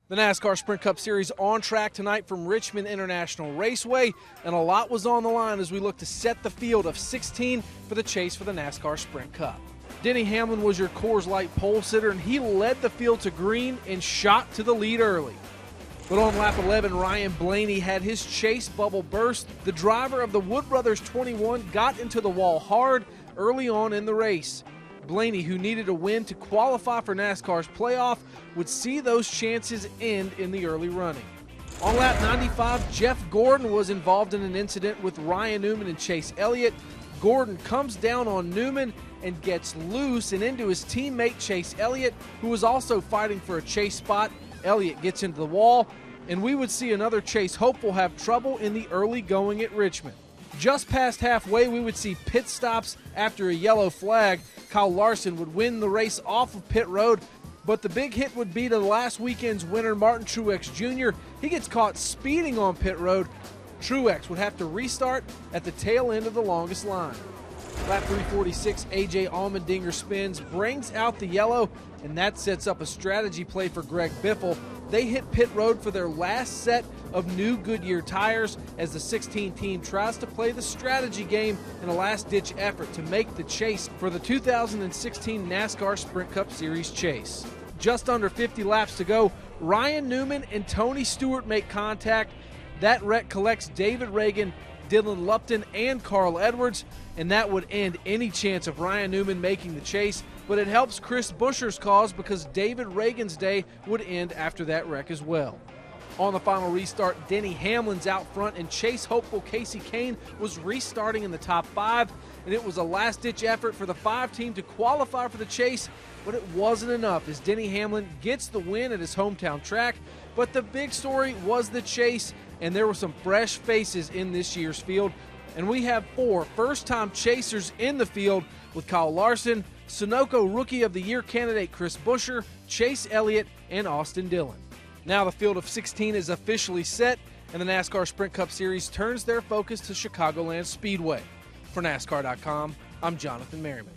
The NASCAR Sprint Cup Series on track tonight from Richmond International Raceway, and a lot was on the line as we look to set the field of 16 for the chase for the NASCAR Sprint Cup. Denny Hamlin was your Coors Light pole sitter, and he led the field to green and shot to the lead early. But on lap 11, Ryan Blaney had his chase bubble burst. The driver of the Wood Brothers 21 got into the wall hard early on in the race. Blaney, who needed a win to qualify for NASCAR's playoff, would see those chances end in the early running. On lap 95, Jeff Gordon was involved in an incident with Ryan Newman and Chase Elliott. Gordon comes down on Newman and gets loose and into his teammate Chase Elliott, who was also fighting for a chase spot. Elliott gets into the wall, and we would see another chase hopeful have trouble in the early going at Richmond. Just past halfway, we would see pit stops after a yellow flag. Kyle Larson would win the race off of pit road, but the big hit would be to last weekend's winner, Martin Truex Jr. He gets caught speeding on pit road. Truex would have to restart at the tail end of the longest line. Lap 346, A.J. Allmendinger spins, brings out the yellow, and that sets up a strategy play for Greg Biffle. They hit pit road for their last set of new Goodyear tires as the 16 team tries to play the strategy game in a last-ditch effort to make the chase for the 2016 NASCAR Sprint Cup Series chase. Just under 50 laps to go, Ryan Newman and Tony Stewart make contact. That wreck collects David Reagan, Dylan Lupton, and Carl Edwards, and that would end any chance of Ryan Newman making the chase, but it helps Chris Buescher's cause because David Reagan's day would end after that wreck as well. On the final restart, Denny Hamlin's out front, and chase hopeful Casey Kane was restarting in the top 5, and it was a last-ditch effort for the 5 team to qualify for the chase, but it wasn't enough as Denny Hamlin gets the win at his hometown track. But the big story was the chase, and there were some fresh faces in this year's field, and we have 4 first-time chasers in the field with Kyle Larson, Sunoco Rookie of the Year candidate Chris Buescher, Chase Elliott, and Austin Dillon. Now the field of 16 is officially set, and the NASCAR Sprint Cup Series turns their focus to Chicagoland Speedway. For NASCAR.com, I'm Jonathan Merriman.